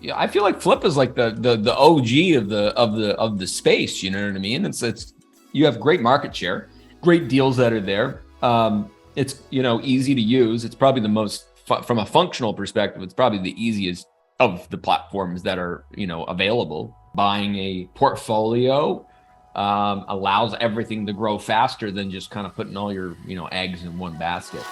Yeah, I feel like Flippa is like the OG of the space. You know what I mean? It's you have great market share, great deals that are there. It's easy to use. It's probably the most from a functional perspective. It's probably the easiest of the platforms that are available. Buying a portfolio allows everything to grow faster than just kind of putting all your eggs in one basket.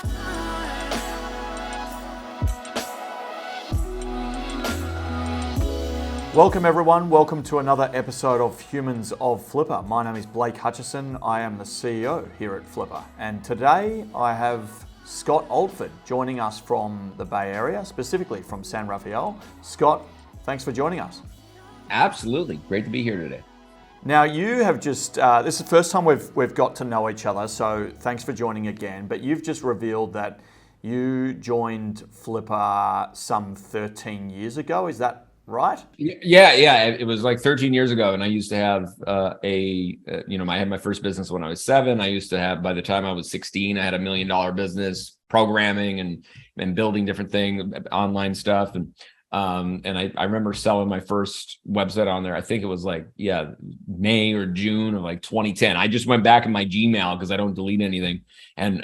Welcome everyone, welcome to another episode of Humans of Flippa. My name is Blake Hutchison, I am the CEO here at Flippa, and today I have Scott Oldford joining us from the Bay Area, specifically from San Rafael. Scott, thanks for joining us. Absolutely, great to be here today. Now you have just, this is the first time we've got to know each other, so thanks for joining again, but you've just revealed that you joined Flippa some 13 years ago, is that right? Yeah. It was like 13 years ago, and I used to have I had my first business when I was 7. I used to have, by the time I was 16, I had $1 million business programming and building different things, online stuff, and I remember selling my first website on there. I think it was like May or June of like 2010. I just went back in my Gmail because I don't delete anything, and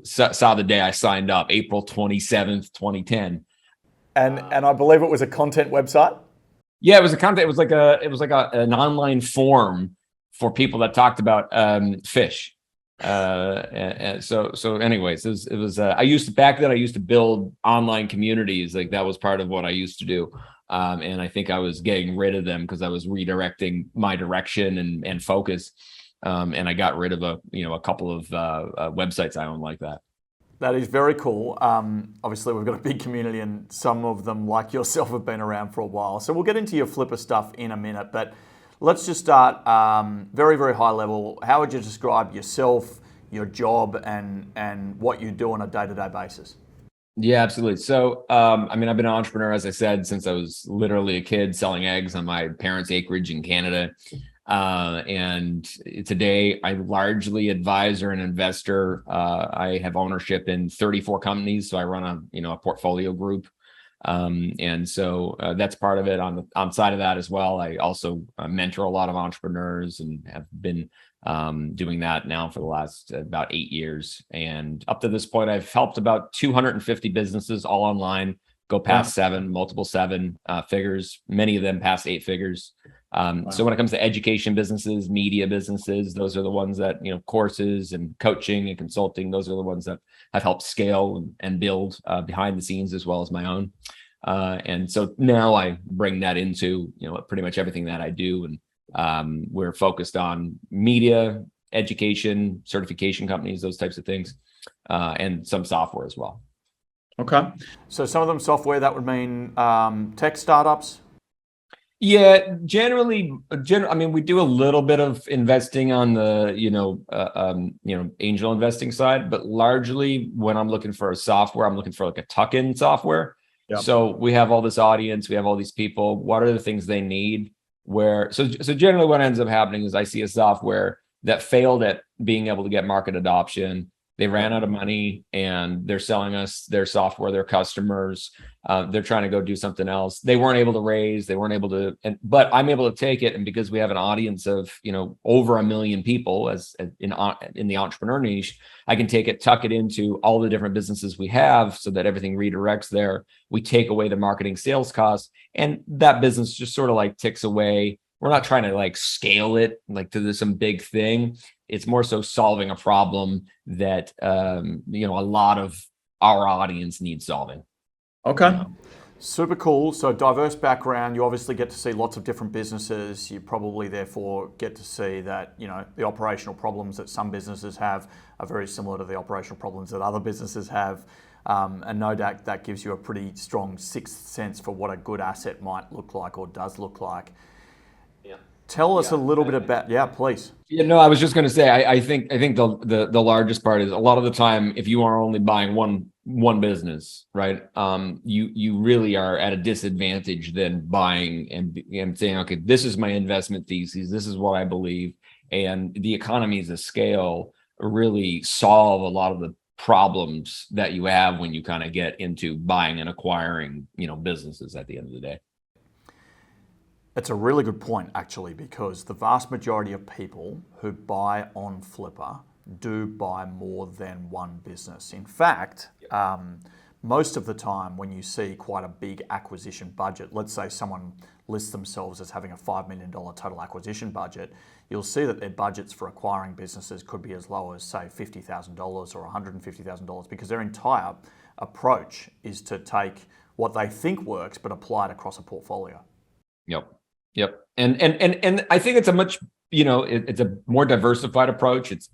saw the day I signed up, April 27th, 2010. And I believe it was a content website. Yeah, it was a content. It was like an online forum for people that talked about fish. And so anyways, it was. I used to build online communities. Like that was part of what I used to do. And I think I was getting rid of them because I was redirecting my direction and focus. And I got rid of a couple of websites I own like that. That is very cool. Obviously, we've got a big community and some of them, like yourself, have been around for a while. So we'll get into your Flippa stuff in a minute, but let's just start very, very high level. How would you describe yourself, your job, and what you do on a day-to-day basis? Yeah, absolutely. So, I've been an entrepreneur, as I said, since I was literally a kid selling eggs on my parents' acreage in Canada. And today I largely advisor and investor. I have ownership in 34 companies. So I run a portfolio group. And so that's part of it. On side of that as well, I also mentor a lot of entrepreneurs and have been doing that now for the last about 8 years. And up to this point, I've helped about 250 businesses all online go past multiple seven figures, many of them past 8 figures. So when it comes to education businesses, media businesses, those are the ones that, courses and coaching and consulting, those are the ones that I've helped scale and build behind the scenes as well as my own. And so now I bring that into, pretty much everything that I do. And we're focused on media, education, certification companies, those types of things, and some software as well. Okay. So some of them software, that would mean tech startups? Yeah, generally, we do a little bit of investing on the, angel investing side, but largely when I'm looking for a software, I'm looking for like a tuck-in software. Yep. So we have all this audience, we have all these people. What are the things they need? So generally what ends up happening is I see a software that failed at being able to get market adoption. They ran out of money and they're selling us their software, their customers. They're trying to go do something else. They weren't able to raise, but I'm able to take it. And because we have an audience of, over 1 million people as in the entrepreneur niche, I can take it, tuck it into all the different businesses we have so that everything redirects there. We take away the marketing sales costs and that business just sort of like ticks away. We're not trying to like scale it like to some big thing. It's more so solving a problem that, a lot of our audience needs solving. Okay. Super cool. So diverse background, you obviously get to see lots of different businesses. You probably therefore get to see that, the operational problems that some businesses have are very similar to the operational problems that other businesses have. And no doubt that gives you a pretty strong sixth sense for what a good asset might look like or does look like. Tell us a little bit about, please. I was just going to say, I think the largest part is a lot of the time, if you are only buying one business, right? You really are at a disadvantage than buying and saying, okay, this is my investment thesis. This is what I believe. And the economies of scale really solve a lot of the problems that you have when you kind of get into buying and acquiring, businesses at the end of the day. It's a really good point, actually, because the vast majority of people who buy on Flippa do buy more than one business. In fact, most of the time when you see quite a big acquisition budget, let's say someone lists themselves as having a $5 million total acquisition budget, you'll see that their budgets for acquiring businesses could be as low as, say, $50,000 or $150,000, because their entire approach is to take what they think works but apply it across a portfolio. Yep. And I think it's a much, it's a more diversified approach. It's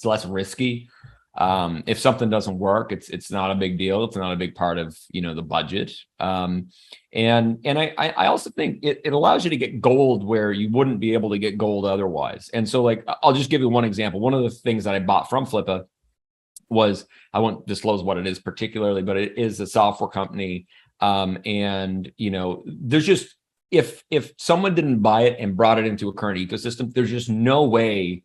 less risky. If something doesn't work, it's not a big deal. It's not a big part of, the budget. And I also think it allows you to get gold where you wouldn't be able to get gold otherwise. And so, like, I'll just give you one example. One of the things that I bought from Flippa was, I won't disclose what it is particularly, but it is a software company. And there's just, if someone didn't buy it and brought it into a current ecosystem, there's just no way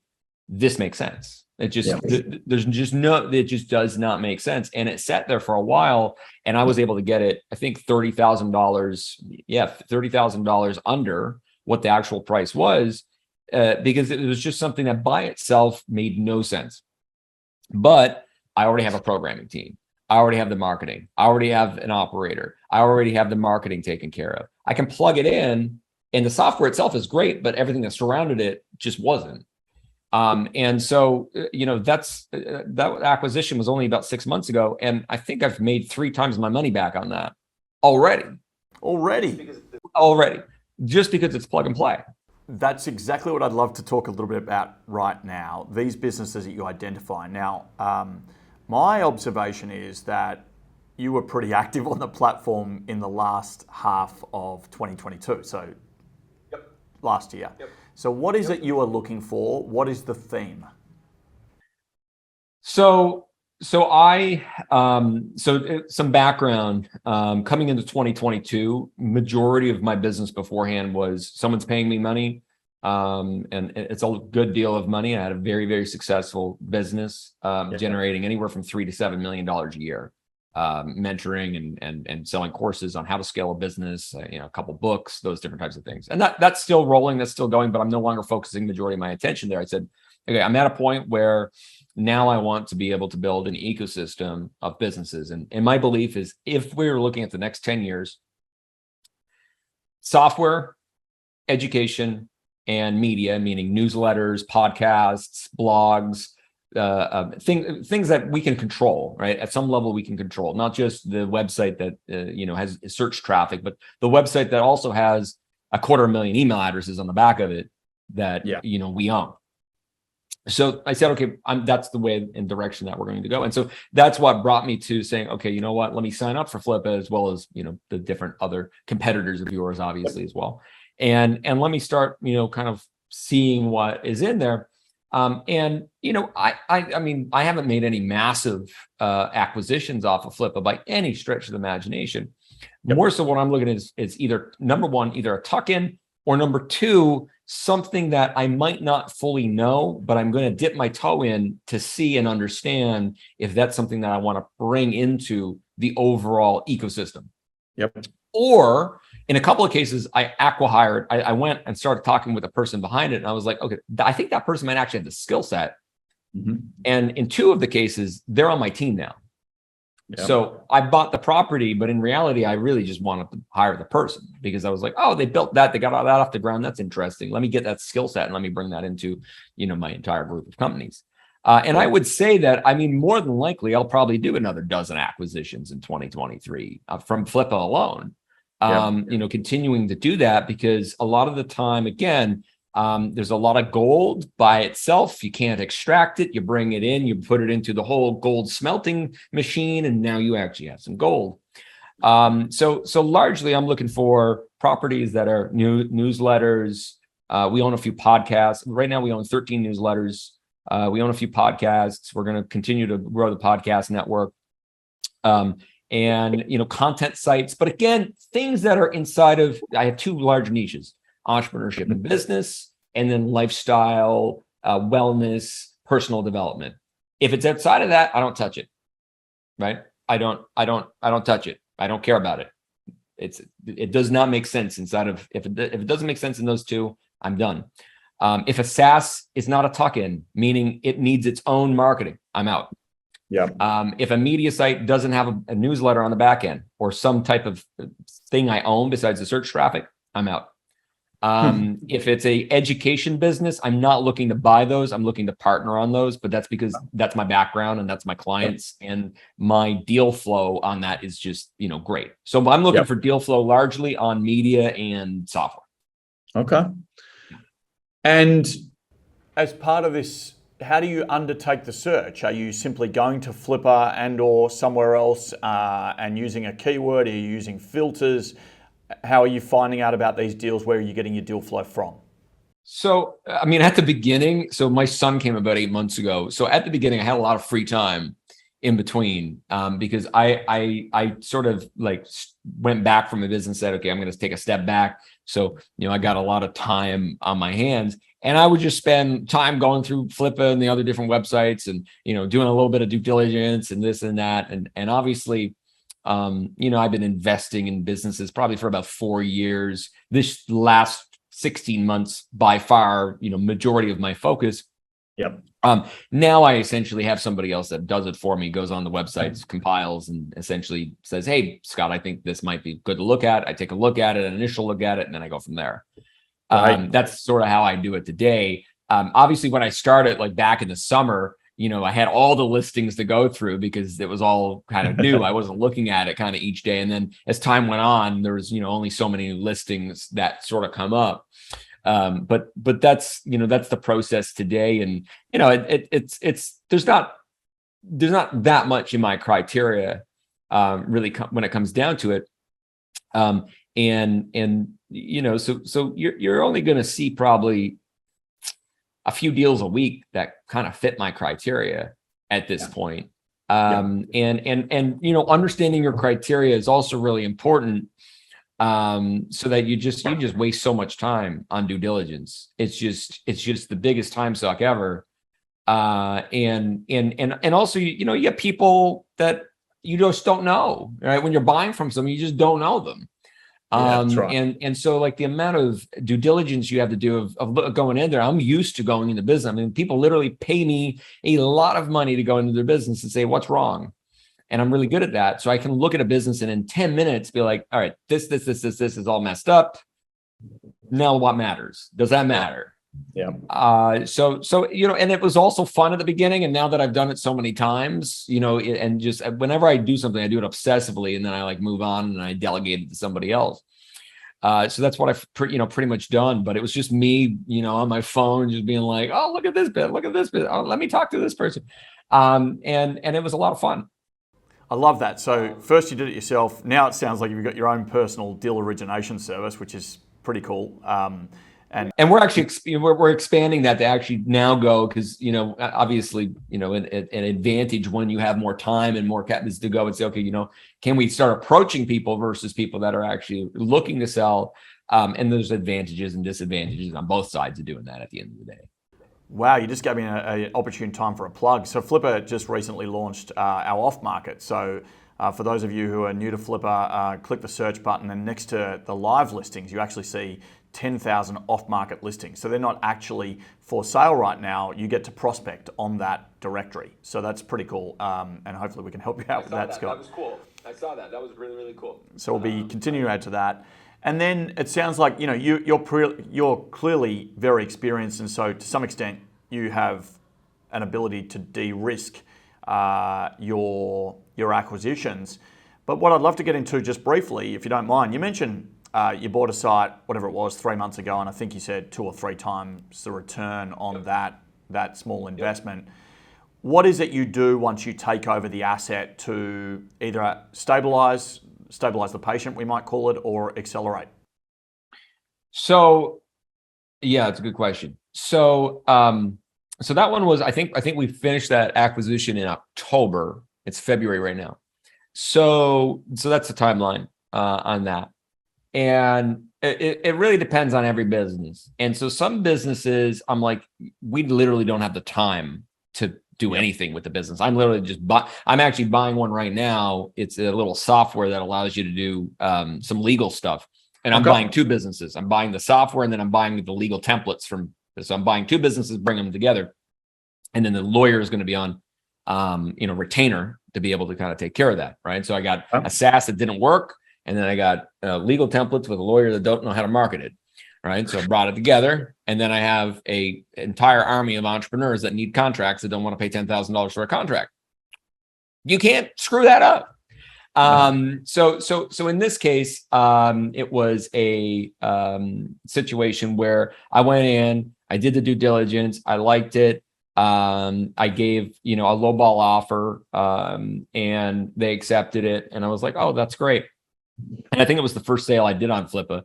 this makes sense. It just, it just does not make sense. And it sat there for a while, and I was able to get it, I think $30,000. Yeah. $30,000 under what the actual price was, because it was just something that by itself made no sense. But I already have a programming team. I already have the marketing. I already have an operator. I already have the marketing taken care of. I can plug it in, and the software itself is great, but everything that surrounded it just wasn't. And so, that acquisition was only about 6 months ago, and I think I've made 3 times my money back on that already. Just because it's plug and play. That's exactly what I'd love to talk a little bit about right now. These businesses that you identify. Now, my observation is that you were pretty active on the platform in the last half of 2022. So last year. So what is it you are looking for? What is the theme? So some background, coming into 2022, majority of my business beforehand was someone's paying me money. And it's a good deal of money. I had a very, very successful business, generating anywhere from $3 to $7 million a year, mentoring and selling courses on how to scale a business, a couple books, those different types of things. And that's still rolling, that's still going, but I'm no longer focusing majority of my attention there. I said, okay, I'm at a point where now I want to be able to build an ecosystem of businesses. And my belief is, if we're looking at the next 10 years, software, education, and media, meaning newsletters, podcasts, blogs, things that we can control, right? At some level, we can control, not just the website that has search traffic, but the website that also has 250,000 email addresses on the back of it that we own. So I said, okay, that's the way and direction that we're going to go. And so that's what brought me to saying, okay, you know what? Let me sign up for Flippa, as well as the different other competitors of yours, obviously, as well. And let me start, kind of seeing what is in there. I haven't made any massive acquisitions off of Flippa by any stretch of the imagination. More so what I'm looking at is either, number one, either a tuck-in, or number two, something that I might not fully know, but I'm going to dip my toe in to see and understand if that's something that I want to bring into the overall ecosystem. Or in a couple of cases, I acqui-hired. I went and started talking with the person behind it, and I was like, okay, I think that person might actually have the skill set. And in 2 of the cases, they're on my team now. So I bought the property, but in reality, I really just wanted to hire the person, because I was like, oh, they built that, they got all that off the ground. That's interesting. Let me get that skill set and let me bring that into, my entire group of companies. And I would say that, more than likely, I'll probably do another dozen acquisitions in 2023 from Flippa alone. Continuing to do that, because a lot of the time, again, there's a lot of gold by itself. You can't extract it. You bring it in, you put it into the whole gold smelting machine, and now you actually have some gold. So largely, I'm looking for properties that are newsletters. We own a few podcasts. Right now, we own 13 newsletters. We own a few podcasts. We're going to continue to grow the podcast network. And content sites. But again, things that are inside of, I have 2 large niches: entrepreneurship and business, and then lifestyle, wellness, personal development. If it's outside of that, I don't touch it. Right? I don't touch it. I don't care about it. it does not make sense inside of, if it doesn't make sense in those two, I'm done. If a SaaS is not a tuck-in, meaning it needs its own marketing, I'm out. Yeah. If a media site doesn't have a newsletter on the back end or some type of thing I own besides the search traffic, I'm out. If it's a education business, I'm not looking to buy those. I'm looking to partner on those, but that's because that's my background and that's my clients, and my deal flow on that is just, great. So I'm looking for deal flow largely on media and software. Okay. And as part of this, how do you undertake the search? Are you simply going to Flippa and or somewhere else and using a keyword? Are you using filters? How are you finding out about these deals? Where are you getting your deal flow from? So, at the beginning, so my son came about 8 months ago. So at the beginning, I had a lot of free time in between because I sort of like went back from the business and said, okay, I'm going to take a step back. So, I got a lot of time on my hands, and I would just spend time going through Flippa and the other different websites and, doing a little bit of due diligence and this and that. And obviously, I've been investing in businesses probably for about 4 years. This last 16 months, by far, majority of my focus. Yep. Now I essentially have somebody else that does it for me, goes on the websites, compiles, and essentially says, hey, Scott, I think this might be good to look at. I take a look at it, an initial look at it, and then I go from there. Right. That's sort of how I do it today. Obviously, when I started, like back in the summer, I had all the listings to go through because it was all kind of new. I wasn't looking at it kind of each day. And then as time went on, there was, only so many listings that sort of come up. But that's, that's the process today. And, there's not that much in my criteria, really when it comes down to it. So you're only going to see probably a few deals a week that kind of fit my criteria at this point. And understanding your criteria is also really important. So that you just waste so much time on due diligence. It's just the biggest time suck ever. And also, you get people that you just don't know, right? When you're buying from someone, you just don't know them. That's right. And so like the amount of due diligence you have to do of going in there, I'm used to going into business. People literally pay me a lot of money to go into their business and say, what's wrong? And I'm really good at that. So I can look at a business and in 10 minutes be like, all right, this is all messed up. Now what matters? Does that matter? Yeah. So and it was also fun at the beginning. And now that I've done it so many times, and just whenever I do something, I do it obsessively, and then I like move on and I delegate it to somebody else. So that's what I've pretty much done. But it was just me, on my phone, just being like, oh, look at this bit. Oh, let me talk to this person. And it was a lot of fun. I love that. So first you did it yourself. Now it sounds like you've got your own personal deal origination service, which is pretty cool. And we're actually we're expanding that to actually now go, because obviously an advantage when you have more time and more is to go and say, okay, can we start approaching people versus people that are actually looking to sell? And there's advantages and disadvantages on both sides of doing that at the end of the day. Wow, you just gave me an opportune time for a plug. So Flippa just recently launched our off-market. So for those of you who are new to Flippa, click the search button, and next to the live listings, you actually see 10,000 off-market listings. So they're not actually for sale right now. You get to prospect on that directory. So that's pretty cool. And hopefully we can help you out with that, Scott. That was cool. I saw that. That was really, really cool. So we'll be continuing to add to that. And then it sounds like you're clearly very experienced, and so to some extent you have an ability to de-risk your acquisitions. But what I'd love to get into just briefly, if you don't mind, you mentioned you bought a site, whatever it was, 3 months ago, and I think you said 2 or 3 times the return on that small investment. What is it you do once you take over the asset to either stabilize the patient, we might call it, or accelerate? So, yeah, it's a good question. So, so that one was, I think we finished that acquisition in October. It's February right now. So that's the timeline on that. And it really depends on every business. And so some businesses, I'm like, we literally don't have the time to do anything with the business. I'm literally just I'm actually buying one right now. It's a little software that allows you to do some legal stuff. And I'm buying two businesses. I'm buying the software, and then I'm buying the legal templates from. So I'm buying two businesses, bring them together, and then the lawyer is going to be on, retainer to be able to kind of take care of that, right? So I got a SaaS that didn't work, and then I got legal templates with a lawyer that don't know how to market it, right? So I brought it together, and then I have a entire army of entrepreneurs that need contracts that don't want to pay $10,000 for a contract. You can't screw that up. So in this case, it was a situation where I went in, I did the due diligence, I liked it. I gave, a lowball offer, and they accepted it. And I was like, oh, that's great. And I think it was the first sale I did on Flippa,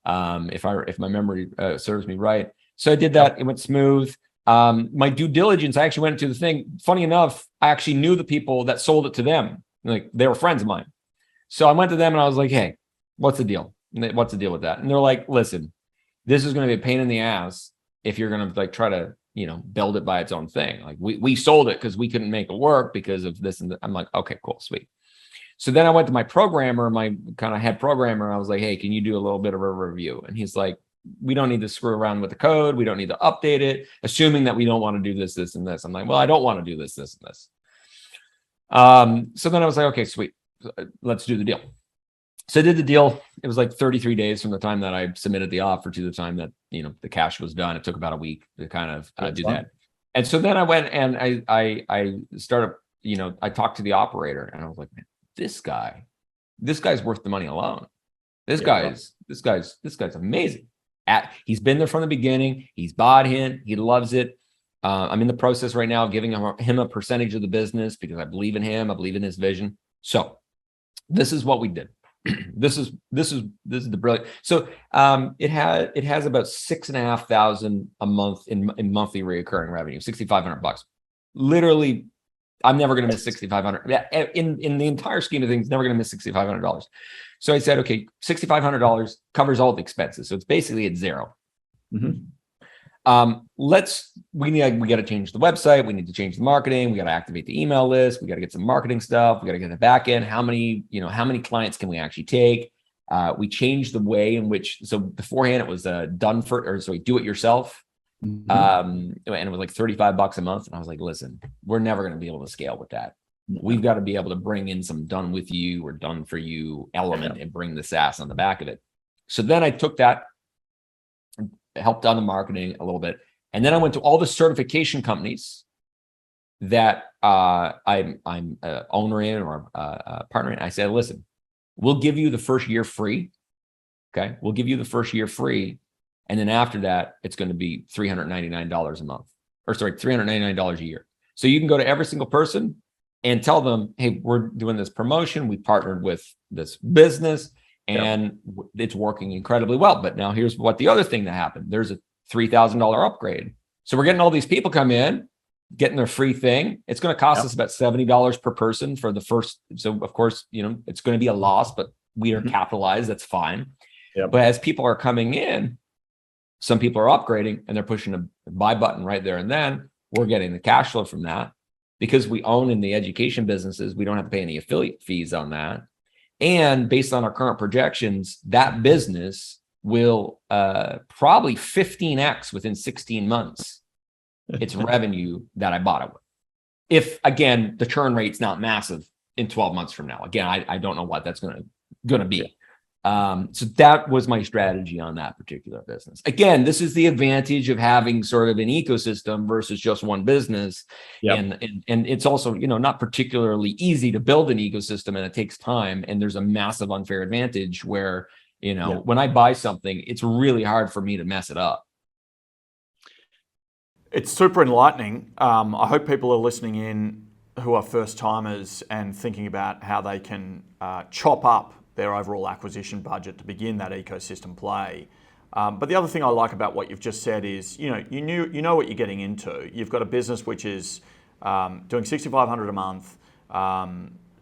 if my memory serves me right. So I did that. It went smooth. My due diligence, I actually went into the thing. Funny enough, I actually knew the people that sold it to them. Like, they were friends of mine. So I went to them and I was like, hey, what's the deal? What's the deal with that? And they're like, listen, this is going to be a pain in the ass if you're going to try to, build it by its own thing. Like, we sold it because we couldn't make it work because of this and that. I'm like, okay, cool, sweet. So then I went to my programmer, my kind of head programmer. I was like, hey, can you do a little bit of a review? And he's like, we don't need to screw around with the code. We don't need to update it, assuming that we don't want to do this, this, and this. I'm like, well, I don't want to do this, this, and this. So then I was like, okay, sweet. Let's do the deal. So I did the deal. It was like 33 days from the time that I submitted the offer to the time that, the cash was done. It took about a week to kind of do that. And so then I went and I started, I talked to the operator, and I was like, man, this guy's worth the money alone. This guy's amazing. He's been there from the beginning. He's bought in. He loves it. I'm in the process right now of giving him a percentage of the business because I believe in him. I believe in his vision. So this is what we did. This is the brilliant. So it has about $6,500 a month in monthly recurring revenue, $6,500. Literally, I'm never going to miss $6,500 in the entire scheme of things. Never going to miss $6,500. So I said, okay, $6,500 covers all the expenses. So it's basically at zero. Mm-hmm. We got to change the website. We need to change the marketing. We got to activate the email list. We got to get some marketing stuff. We got to get the back end. How many clients can we actually take? We changed the way in which, so beforehand it was do it yourself. Mm-hmm. And it was like $35 a month. And I was like, listen, we're never going to be able to scale with that. We've got to be able to bring in some done with you or done for you element and bring the SaaS on the back of it. So then I took that, helped on the marketing a little bit. And then I went to all the certification companies that I'm owner in or partner in. I said, listen, we'll give you the first year free. Okay. We'll give you the first year free. And then after that, it's going to be $399 a month, or sorry, $399 a year. So you can go to every single person and tell them, hey, we're doing this promotion. We partnered with this business and it's working incredibly well. But now here's what the other thing that happened. There's a $3,000 upgrade. So we're getting all these people come in, getting their free thing. It's going to cost us about $70 per person for the first. So of course, it's going to be a loss, but we are capitalized. That's fine. But as people are coming in, some people are upgrading and they're pushing a buy button right there and then. We're getting the cash flow from that because we own in the education businesses. We don't have to pay any affiliate fees on that. And based on our current projections, that business will probably 15x within 16 months its revenue that I bought it with. If, again, the churn rate's not massive in 12 months from now. Again, I don't know what that's going to be. So that was my strategy on that particular business. Again, this is the advantage of having sort of an ecosystem versus just one business. And it's also, not particularly easy to build an ecosystem, and it takes time. And there's a massive unfair advantage where, when I buy something, it's really hard for me to mess it up. It's super enlightening. I hope people are listening in who are first timers and thinking about how they can chop up their overall acquisition budget to begin that ecosystem play. But the other thing I like about what you've just said is, you know what you're getting into. You've got a business which is doing $6,500 a month.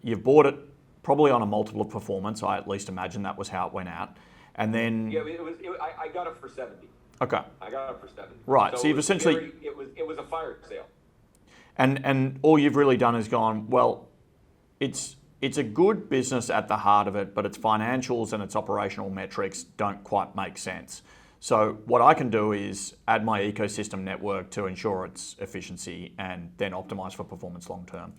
You've bought it probably on a multiple of performance. I at least imagine that was how it went out. And then I got it for 70. Okay. I got it for 70. Right. So you've essentially it was a fire sale. And all you've really done is gone, well, it's a good business at the heart of it, but its financials and its operational metrics don't quite make sense. So what I can do is add my ecosystem network to ensure its efficiency and then optimize for performance long term.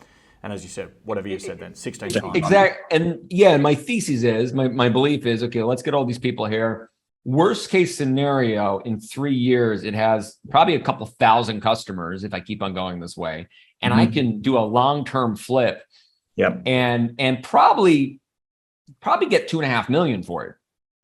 And as you said, whatever you said then, 16 times. Exactly. And yeah, and my thesis is, my belief is, okay, let's get all these people here. Worst case scenario, in 3 years, it has probably a couple thousand customers if I keep on going this way. And I can do a long-term flip. Yep. And probably get 2.5 million for it.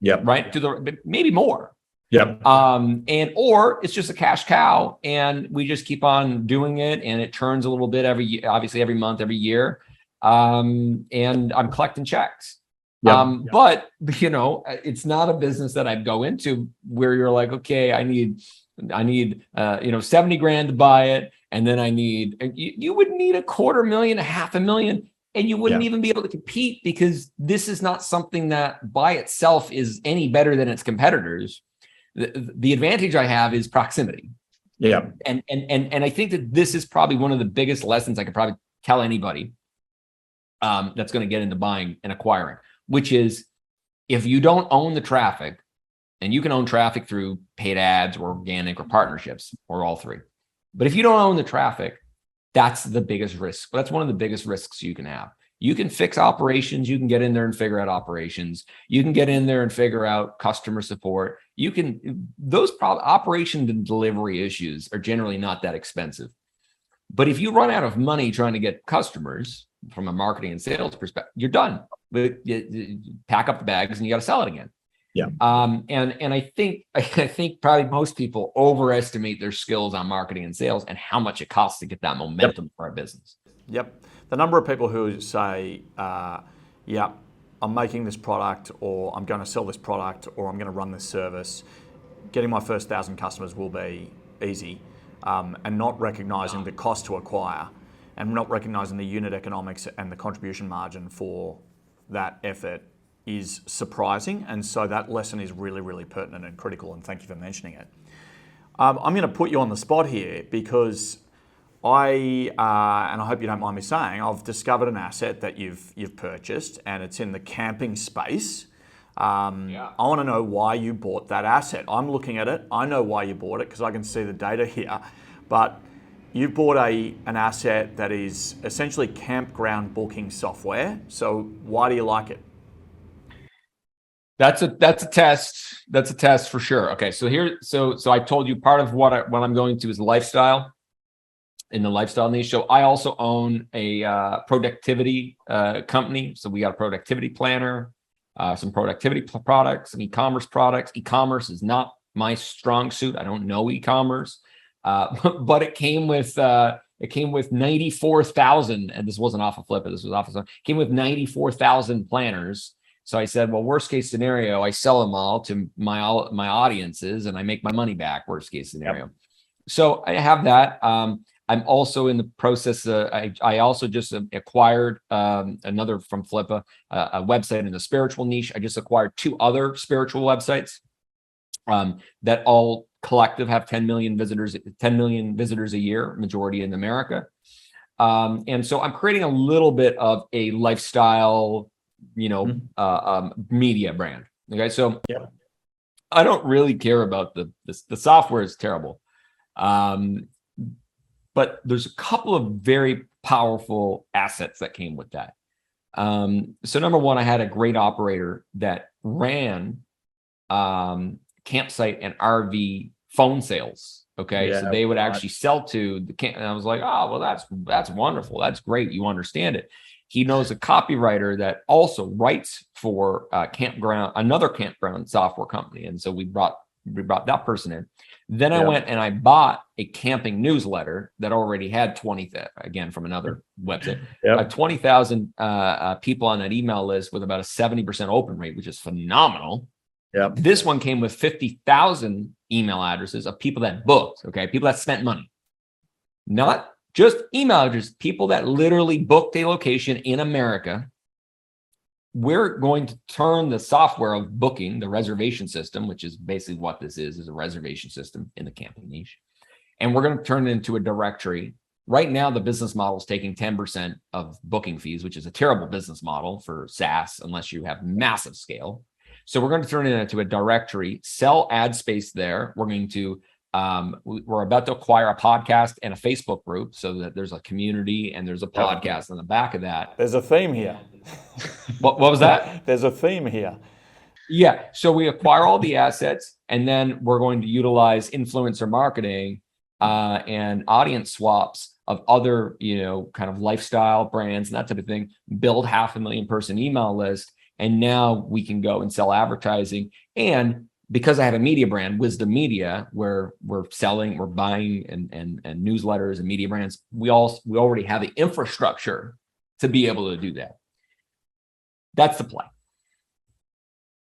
Yep. Right. Maybe more. Yep. Or it's just a cash cow and we just keep on doing it and it turns a little bit every year, obviously every month, every year. And I'm collecting checks. Yep. But it's not a business that I'd go into where you're like, okay, I need 70 grand to buy it. And then you would need $250,000, $500,000, and you wouldn't even be able to compete because this is not something that by itself is any better than its competitors. The advantage I have is proximity. Yeah. And I think that this is probably one of the biggest lessons I could probably tell anybody that's going to get into buying and acquiring, which is if you don't own the traffic, and you can own traffic through paid ads or organic or partnerships or all three. But if you don't own the traffic, that's the biggest risk. That's one of the biggest risks you can have. You can fix operations. You can get in there and figure out operations. You can get in there and figure out customer support. Those operation and delivery issues are generally not that expensive. But if you run out of money trying to get customers from a marketing and sales perspective, you're done. You pack up the bags and you got to sell it again. Yeah. And I think probably most people overestimate their skills on marketing and sales and how much it costs to get that momentum for a business. Yep. The number of people who say, I'm making this product, or I'm going to sell this product, or I'm going to run this service, getting my first 1,000 customers will be easy, and not recognizing the cost to acquire and not recognizing the unit economics and the contribution margin for that effort is surprising. And so that lesson is really, really pertinent and critical, and thank you for mentioning it. I'm going to put you on the spot here because and I hope you don't mind me saying, I've discovered an asset that you've purchased, and it's in the camping space. I want to know why you bought that asset. I'm looking at it. I know why you bought it because I can see the data here. But you bought an asset that is essentially campground booking software. So why do you like it? That's a test. That's a test for sure. Okay, so I told you part of what I'm going to is lifestyle. In the lifestyle niche. So I also own a productivity company. So we got a productivity planner, some productivity products, some e-commerce products. E-commerce is not my strong suit. I don't know e-commerce, but it came with 94,000, and this wasn't off of Flippa. This was off of, came with 94,000 planners. So I said, well, worst case scenario, I sell them all to my audiences and I make my money back. Worst case scenario. Yep. So I have that. I'm also in the process. I also just acquired another from Flippa, a website in the spiritual niche. I just acquired 2 other spiritual websites that all collective have 10 million visitors a year, majority in America. And so I'm creating a little bit of a lifestyle, media brand. Okay, so I don't really care about the software is terrible. But there's a couple of very powerful assets that came with that. So number one, I had a great operator that ran campsite and RV phone sales. Okay, so they would actually sell to the camp, and I was like, oh, well, that's wonderful. That's great. You understand it. He knows a copywriter that also writes for another campground software company, and so we brought that person in. Then I went and I bought a camping newsletter that already had 20,000, again, from another website, 20,000 people on that email list with about a 70% open rate, which is phenomenal. This one came with 50,000 email addresses of people that booked, okay? People that spent money, not just email addresses, people that literally booked a location in America. We're going to turn the software of booking, the reservation system, which is basically what this is a reservation system in the camping niche. And we're going to turn it into a directory right now the business model is taking 10% of booking fees, which is a terrible business model for SaaS unless you have massive scale. So we're going to turn it into a directory, sell ad space there. We're going to we're about to acquire a podcast and a Facebook group so that there's a community and there's a podcast on the back of that. There's a theme here. What was that? There's a theme here. Yeah. So we acquire all the assets, and then we're going to utilize influencer marketing and audience swaps of other, kind of lifestyle brands and that type of thing, build 500,000 person email list. And now we can go and sell advertising. And because I have a media brand, Wisdom Media, where we're buying and newsletters and media brands, we already have the infrastructure to be able to do that. That's the play.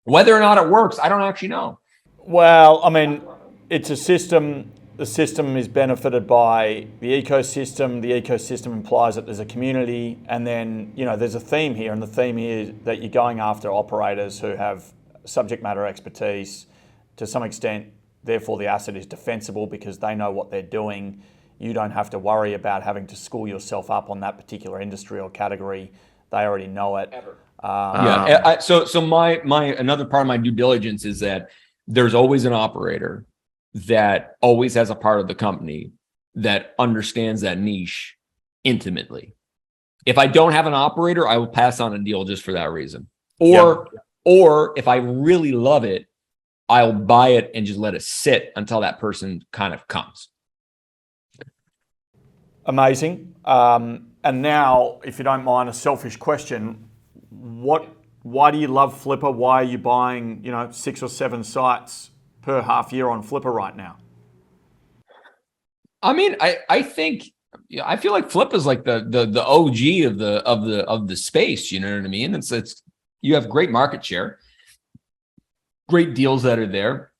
Whether or not it works, I don't actually know. Well, I mean, it's a system. The system is benefited by the ecosystem. The ecosystem implies that there's a community, and then, there's a theme here, and the theme is that you're going after operators who have subject matter expertise to some extent. Therefore, the asset is defensible because they know what they're doing. You don't have to worry about having to school yourself up on that particular industry or category. They already know it. So my another part of my due diligence is that there's always an operator that always has a part of the company that understands that niche intimately. If I don't have an operator, I will pass on a deal just for that reason. Or if I really love it, I'll buy it and just let it sit until that person kind of comes. Amazing. And now, if you don't mind, a selfish question: why do you love Flippa? Why are you buying, 6 or 7 sites per half year on Flippa right now? I mean, I think, I feel like Flippa is like the OG of the space. You know what I mean? It's you have great market share, great deals that are there.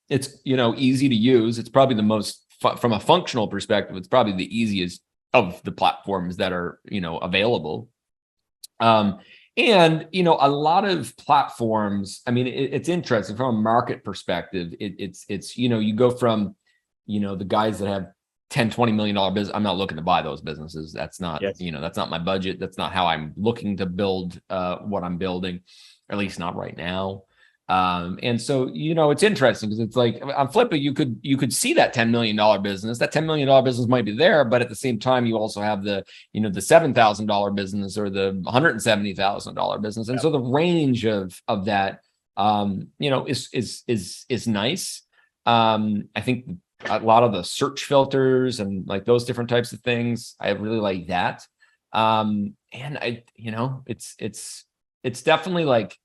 It's easy to use. It's probably the most from a functional perspective. It's probably the easiest of the platforms that are available. And a lot of platforms, I mean, it's interesting from a market perspective. It's you go from the guys that have $10-20 million business. I'm not looking to buy those businesses. That's not that's not my budget. That's not how I'm looking to build what I'm building, or at least not right now. And so it's interesting because it's like on Flippa, you could see that $10 million business. That $10 million business might be there, but at the same time, you also have the the $7,000 business or the $170,000 business, and so the range of that is nice. I think a lot of the search filters and like those different types of things, I really like that. And it's definitely like,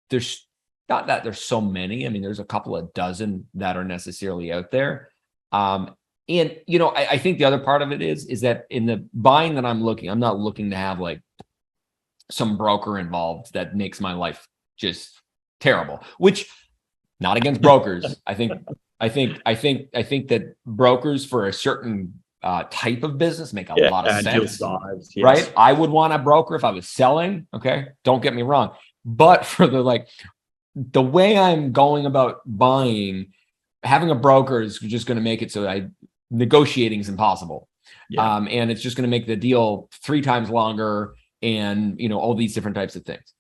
there's not that there's so many. I mean, there's a couple of dozen that are necessarily out there. And I think the other part of it is that in the buying that I'm not looking to have like some broker involved that makes my life just terrible, which not against brokers. I think that brokers for a certain type of business make a lot of sense, size, yes. Right? I would want a broker if I was selling. Okay. Don't get me wrong. But for the way I'm going about buying, having a broker is just going to make it so that negotiating is impossible. Yeah. And it's just going to make the deal 3 times longer and, all these different types of things.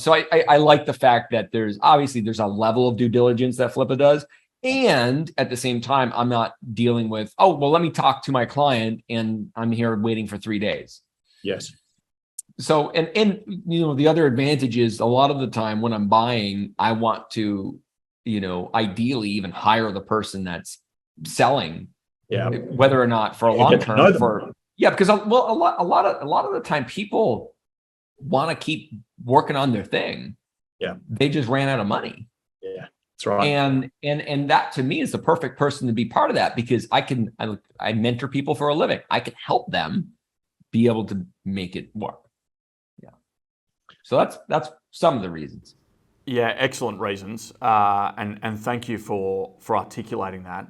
So I like the fact that there's a level of due diligence that Flippa does. And at the same time, I'm not dealing with, let me talk to my client and I'm here waiting for 3 days. Yes. So, and the other advantage is a lot of the time when I'm buying, I want to, ideally even hire the person that's selling, whether or not for a long term because a lot of the time people want to keep working on their thing. Yeah. They just ran out of money. Yeah, that's right. And that to me is the perfect person to be part of that because I mentor people for a living. I can help them be able to make it work. So that's some of the reasons. Yeah, excellent reasons, and thank you for articulating that.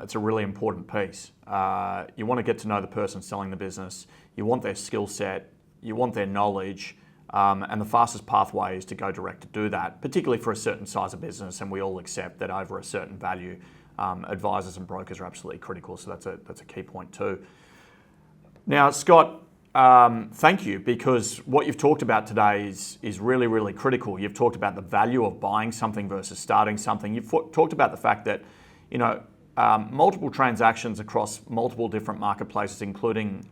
It's a really important piece. You want to get to know the person selling the business. You want their skill set. You want their knowledge, and the fastest pathway is to go direct to do that, particularly for a certain size of business. And we all accept that over a certain value, advisors and brokers are absolutely critical. So that's a key point too. Now, Scott, thank you, because what you've talked about today is really, really critical. You've talked about the value of buying something versus starting something. You've talked about the fact that, multiple transactions across multiple different marketplaces, including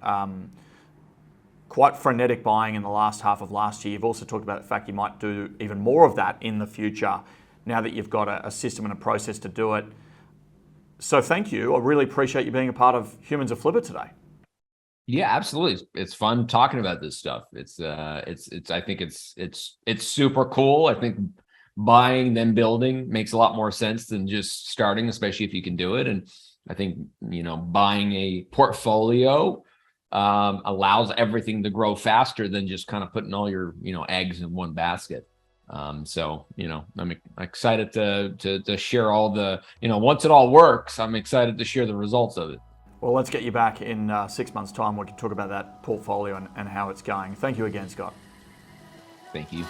quite frenetic buying in the last half of last year. You've also talked about the fact you might do even more of that in the future now that you've got a system and a process to do it. So thank you. I really appreciate you being a part of Humans of Flippa today. Yeah, absolutely. It's fun talking about this stuff. I think it's super cool. I think buying then building makes a lot more sense than just starting, especially if you can do it. And I think, buying a portfolio allows everything to grow faster than just kind of putting all your, eggs in one basket. So, I'm excited to share all the, once it all works, I'm excited to share the results of it. Well, let's get you back in 6 months' time. We can talk about that portfolio and how it's going. Thank you again, Scott. Thank you.